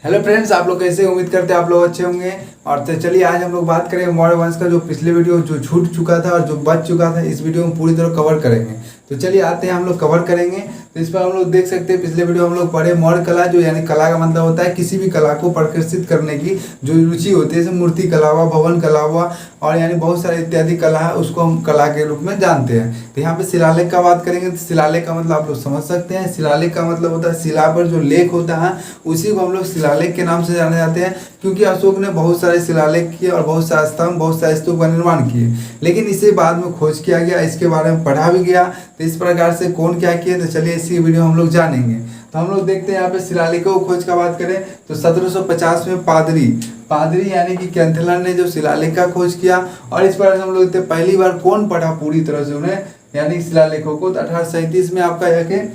Hello friends, आप लोग कैसे? उम्मीद करते हैं आप लोग अच्छे होंगे। और तो चलिए आज हम लोग बात करेंगे मौर्य वंश का। जो पिछले वीडियो जो छूट चुका था और जो बच चुका था, इस वीडियो में पूरी तरह कवर करेंगे। तो चलिए आते हैं, हम लोग कवर करेंगे। तो इस पर हम लोग देख सकते हैं, पिछले वीडियो हम लोग पढ़े मौर्य कला। जो यानी कला का मतलब होता है किसी भी कला को प्रदर्शित करने की जो रुचि होती है, जैसे मूर्ति कला हुआ, भवन कला हुआ और यानी बहुत सारे इत्यादि कला है, उसको हम कला के रूप में जानते हैं। तो यहाँ पे शिलालेख का बात करेंगे तो शिलालेख का मतलब आप लोग समझ सकते हैं। शिलालेख का मतलब होता है शिला पर जो लेख होता है, उसी को हम लोग शिलालेख के नाम से जाने जाते हैं। क्योंकि अशोक ने बहुत सारे शिलालेख किए और बहुत सारे स्तंभ, बहुत सारे स्तूप का निर्माण किए, लेकिन इसे बाद में खोज किया गया, इसके बारे में पढ़ा भी गया। तो इस प्रकार से कौन क्या किए, तो चलिए इसी वीडियो हम लोग जानेंगे। तो हम लोग देखते हैं यहाँ पे शिलालेखों की खोज का बात करें तो 1750 में पादरी यानी कि कैंथलन ने जो शिलालेख का खोज किया। और इस पर हम लोग देखते हैं पहली बार कौन पढ़ा पूरी तरह से उन्हें यानी शिलालेखों को, तो 1837 में आपका यह कि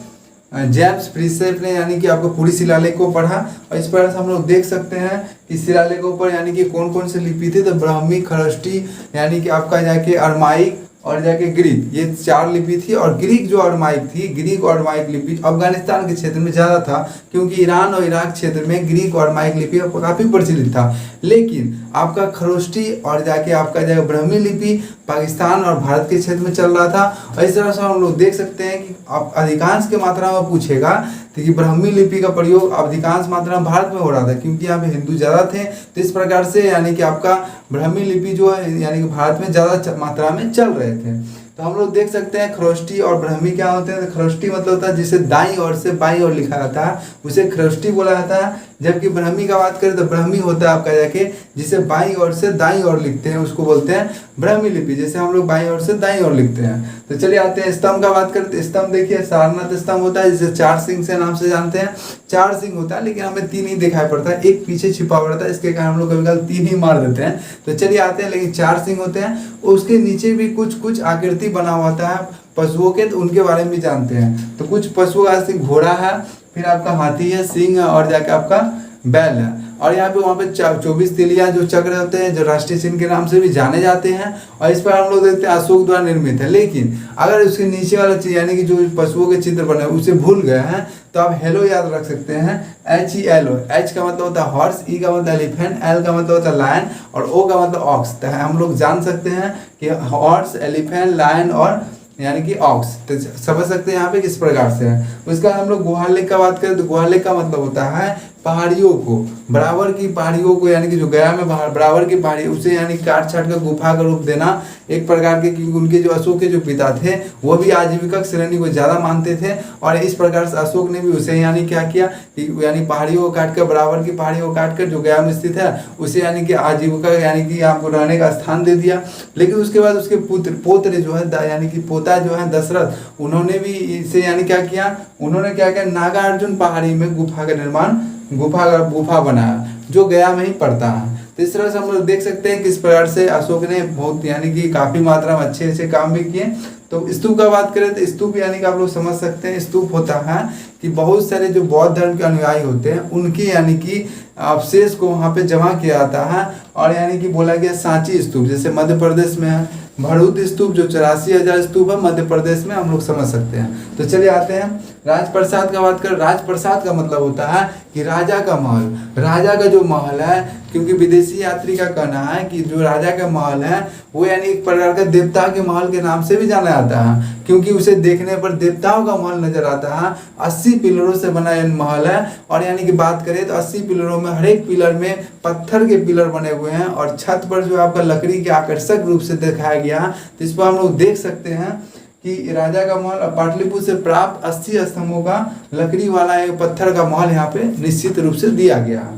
जेम्स फ्रीसेप ने यानी कि आपको पूरी शिलालेख को पढ़ा। और इस पर हम लोग देख सकते हैं कि शिलालेखों पर यानी कि कौन कौन से लिपि थे, तो ब्राह्मी, खरष्टी यानी कि आपका जाके अरमाइक और जाके ग्रीक, ये 4 लिपि थी। और ग्रीक जो अरमाइक थी, ग्रीक और अरमाइक लिपि अफगानिस्तान के क्षेत्र में ज़्यादा था, क्योंकि ईरान और इराक क्षेत्र में ग्रीक और अरमाइक लिपि काफ़ी प्रचलित था। लेकिन आपका खरोष्टी और जाके आपका जाके ब्राह्मी लिपि पाकिस्तान और भारत के क्षेत्र में चल रहा था। और इस तरह से हम लोग देख सकते हैं कि आप अधिकांश की मात्रा में पूछेगा तो कि ब्राह्मी लिपि का प्रयोग अधिकांश मात्रा में भारत में हो रहा था, क्योंकि यहाँ पे हिंदू ज़्यादा थे। तो इस प्रकार से यानी कि आपका ब्राह्मी लिपि जो है यानी कि भारत में ज़्यादा मात्रा में चल रहे थे। तो हम लोग देख सकते हैं खरोष्टी और ब्राह्मी क्या होते हैं। तो खरोष्टी मतलब होता है जिसे दाईं ओर से बाईं ओर लिखा जाता है, उसे खरोष्टी बोला जाता है। जबकि ब्राह्मी का बात करें तो ब्राह्मी होता है आपका जाके जिसे बाईं ओर से दाईं ओर लिखते हैं, उसको बोलते हैं ब्राह्मी लिपि, जैसे हम लोग बाईं ओर से दाईं ओर लिखते हैं। तो चलिए आते हैं स्तंभ का बात करते हैं। स्तंभ देखिए सारनाथ स्तंभ होता है, जिसे 4 सिंह से नाम से जानते हैं। 4 सिंह होता है, लेकिन हमें 3 ही दिखाई पड़ता है, एक पीछे छिपा हुआ रहता है, इसके कारण हम लोग कभी कभी 3 ही मार देते हैं। तो चलिए आते हैं, लेकिन 4 सिंह होते हैं। उसके नीचे भी कुछ कुछ आकृति बना हुआ होता है पशुओं के, तो उनके बारे में भी जानते हैं। तो कुछ पशुओं का सिंह घोड़ा है, फिर आपका हाथी है, सिंह है और जाके आपका बैल है। और यहाँ पे वहाँ पे 24 तिलियां जो चक्र होते हैं, जो राष्ट्रीय चिन्ह के नाम से भी जाने जाते हैं। और इस पर हम लोग देखते हैं अशोक द्वारा निर्मित है। लेकिन अगर उसके नीचे वाला चीज यानी कि जो पशुओं के चित्र बने उसे भूल गए हैं, तो आप हेलो याद रख सकते हैं, HELO। H का मतलब होता है हॉर्स, E का मतलब एलिफेंट, L का मतलब होता है लायन और O का मतलब ऑक्स। तो हम लोग जान सकते हैं कि हॉर्स, एलिफेंट, लायन और यानी कि ऑक्स, तो समझ सकते हैं यहाँ पे किस प्रकार से है। उसका हम लोग गुहा लेख का बात करें तो गुहा लेख का मतलब होता है पहाड़ियों को, बराबर की पहाड़ियों को, यानी कि जो गया में बराबर की पहाड़ी, उसे यानी काट छाट कर गुफा का रूप देना एक प्रकार के। क्योंकि उनके जो अशोक के जो पिता थे वो भी आजीविका श्रेणी को ज़्यादा मानते थे, और इस प्रकार से अशोक ने भी उसे यानी क्या किया कि यानी पहाड़ियों को काट कर, बराबर की पहाड़ियों को काट कर जो गया में स्थित है उसे यानी कि आजीविका यानी कि आपको रहने का स्थान दे दिया। लेकिन उसके बाद उसके पोत्र जो है यानी कि पोता जो है दशरथ, उन्होंने भी इसे यानी क्या किया, उन्होंने क्या किया, नागार्जुन पहाड़ी में गुफा का निर्माण, गुफा बनाया जो गया में ही पड़ता है। तो इस तरह से हम लोग देख सकते हैं किस प्रकार से अशोक ने बहुत यानी कि काफी मात्रा में अच्छे अच्छे काम भी किए। तो स्तूप का बात करें तो स्तूप यानी कि आप लोग समझ सकते हैं, स्तूप होता है कि बहुत सारे जो बौद्ध धर्म के अनुयायी होते हैं उनके यानी कि अवशेष को वहाँ पे जमा किया जाता है। और यानी कि बोला गया सांची स्तूप जैसे मध्य प्रदेश में है, भरूच स्तूप जो 84,000 स्तूप है मध्य प्रदेश में, हम लोग समझ सकते हैं। तो चलिए आते हैं राजप्रसाद का बात करें। राजप्रसाद का मतलब होता है कि राजा का महल, राजा का जो महल है, क्योंकि विदेशी यात्री का कहना है कि जो राजा का महल है वो यानी एक प्रकार का देवता के महल के नाम से भी जाना जाता है, क्योंकि उसे देखने पर देवताओं का महल नजर आता है। 80 पिलरों से बना यह महल है। और यानी कि बात करें तो 80 पिलरों में हर एक पिलर में पत्थर के पिलर बने हुए हैं, और छत पर जो आपका लकड़ी के आकर्षक रूप से दिखाया गया है। तो इस पर हम लोग देख सकते हैं कि राजा का महल पाटलिपुत्र से प्राप्त 80 स्तंभों का लकड़ी वाला एक पत्थर का महल यहाँ पे निश्चित रूप से दिया गया है।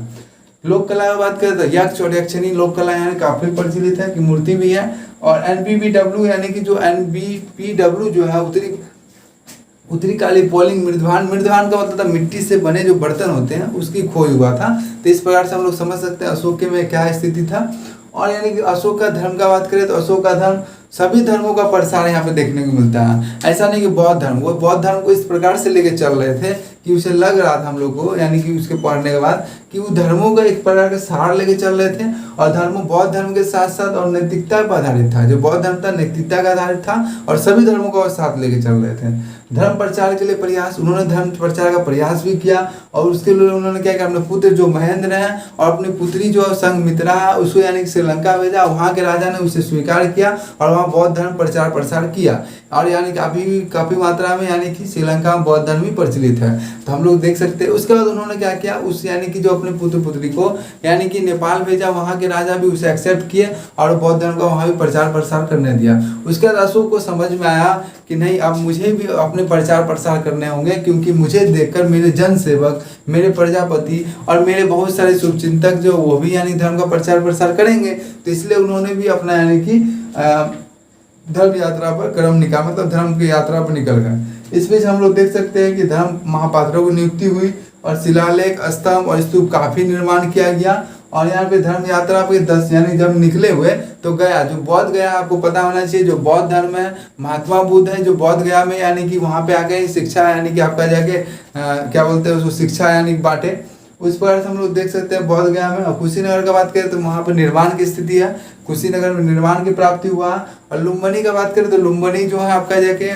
लोक कला की बात करें तो यक्ष और यक्षिणी लोक कला यहाँ काफी प्रचलित है कि मूर्ति भी है। और NBPW यानी कि जो NBPW जो है उत्तरी काली पोलिंग मृदवान का मतलब मिट्टी से बने जो बर्तन होते हैं उसकी खोज हुआ था। तो इस प्रकार से हम लोग समझ सकते हैं अशोक के में क्या स्थिति था। और यानी कि अशोक का धर्म का बात करें तो अशोक का धर्म सभी धर्मों का प्रसार यहाँ पे देखने को मिलता है। ऐसा नहीं कि बौद्ध धर्म, वो बौद्ध धर्म को इस प्रकार से लेके चल रहे थे कि उसे लग रहा था हम लोग को यानी कि उसके पढ़ने के बाद कि वो धर्मों का एक प्रकार का सार लेके चल रहे थे। और धर्म बौद्ध धर्म के साथ साथ और नैतिकता पर आधारित था। जो बौद्ध धर्म था नैतिकता का आधारित था और सभी धर्मों को साथ लेके चल रहे थे। धर्म प्रचार के लिए प्रयास, उन्होंने धर्म प्रचार का प्रयास भी किया और उसके लिए उन्होंने क्या किया, अपने पुत्र जो महेंद्र हैं और अपनी पुत्री जो संघमित्रा है उसको यानी कि श्रीलंका भेजा। वहाँ के राजा ने उसे स्वीकार किया और वहाँ बौद्ध धर्म प्रसार किया और यानी कि अभी भी काफ़ी मात्रा में यानी कि श्रीलंका में बौद्ध धर्म ही प्रचलित है। तो हम लोग देख सकते हैं। उसके बाद उन्होंने क्या किया, उस यानी कि जो अपने पुत्र पुत्री को यानी कि नेपाल भेजा, वहाँ के राजा भी उसे एक्सेप्ट किए और बौद्ध धर्म का वहाँ भी प्रसार करने दिया। उसके बाद अशोक को समझ में आया कि नहीं, अब मुझे भी अपने प्रचार प्रसार करने होंगे, क्योंकि मुझे देखकर मेरे जन सेवक, मेरे प्रजापति और मेरे बहुत सारे शुभचिंतक जो वो भी यानी धर्म का प्रसार करेंगे। तो इसलिए उन्होंने भी अपना यानी कि धर्म यात्रा पर क्रम निकाला, मतलब धर्म की यात्रा पर निकल गए। इस बीच हम लोग देख सकते हैं कि धर्म महापात्रों की नियुक्ति हुई और शिलालेख, स्तंभ और स्तूप काफी निर्माण किया गया। और यहाँ पे धर्म यात्रा पे 10 यानी जब निकले हुए तो गया, जो बौद्ध गया आपको पता होना चाहिए, जो बौद्ध धर्म है, महात्मा बुद्ध है जो बौद्ध गया में यानी कि वहाँ पे आके शिक्षा यानी कि आपका जाके क्या बोलते हैं उसको, शिक्षा यानी बांटे। उस पर हम लोग देख सकते हैं बौद्ध गया में। और कुशीनगर का बात करें तो वहाँ पर निर्माण की स्थिति है, कुशीनगर में निर्माण की प्राप्ति हुआ। और लुम्बिनी का बात करें तो लुम्बिनी जो है आपका जाके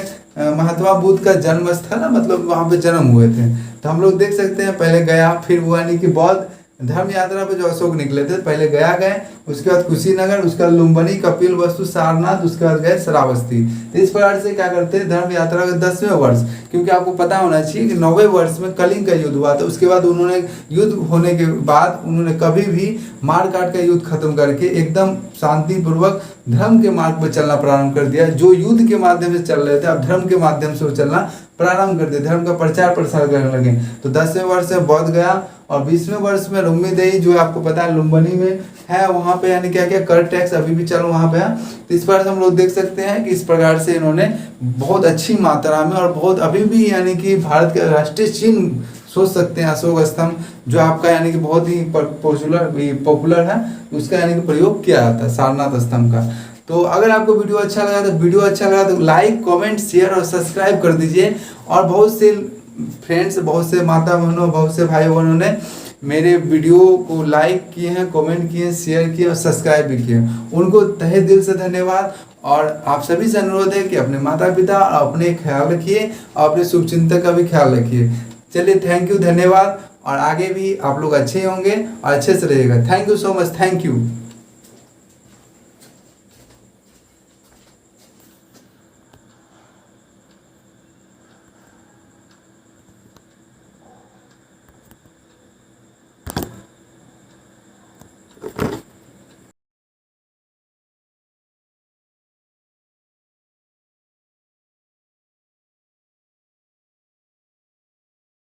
महात्मा बुद्ध का जन्म स्थल है, मतलब वहाँ पे जन्म हुए थे। तो हम लोग देख सकते हैं पहले गया, फिर हुआ यानी कि बौद्ध धर्म यात्रा पे जो अशोक निकले थे, पहले गया गए, उसके बाद कुशीनगर, उसके बाद लुम्बिनी, कपिलवस्तु, सारनाथ, उसके बाद गए श्रावस्ती। इस प्रकार से क्या करते हैं धर्म यात्रा के 10वें वर्ष, क्योंकि आपको पता होना चाहिए कि 9वें वर्ष में कलिंग का युद्ध हुआ था। उसके बाद उन्होंने युद्ध होने के बाद उन्होंने कभी भी मार काट का युद्ध खत्म करके एकदम शांतिपूर्वक धर्म के मार्ग पर चलना प्रारंभ कर दिया। जो युद्ध के माध्यम से चल रहे थे अब धर्म के माध्यम से वो चलना प्रारंभ कर दिया, धर्म का प्रसार करने लगे। तो 10वें वर्ष से बौद्ध गया और 20वें वर्ष में लुम्बिनी जो आपको पता है लुम्बिनी में है, वहाँ पे यानी क्या क्या कर टैक्स अभी भी चलो वहाँ पे है। तो इस पर हम लोग देख सकते हैं कि इस प्रकार से इन्होंने बहुत अच्छी मात्रा में और बहुत अभी भी यानी कि भारत के राष्ट्रीय चिन्ह सोच सकते हैं अशोक स्तंभ जो आपका यानी कि बहुत ही पॉपुलर है, उसका यानी कि प्रयोग किया जाता है सारनाथ स्तंभ का। तो अगर आपको वीडियो अच्छा लगा तो लाइक, कमेंट, शेयर और सब्सक्राइब कर दीजिए। और बहुत से फ्रेंड्स, बहुत से माता बहनों, बहुत से भाई बहनों ने मेरे वीडियो को लाइक किए हैं, कमेंट किए, शेयर किए और सब्सक्राइब भी किए, उनको तहे दिल से धन्यवाद। और आप सभी से अनुरोध है कि अपने माता पिता और अपने ख्याल रखिए और अपने शुभचिंतक का भी ख्याल रखिए। चलिए, थैंक यू, धन्यवाद। और आगे भी आप लोग अच्छे होंगे और अच्छे से रहिएगा। Thank you so much, thank you.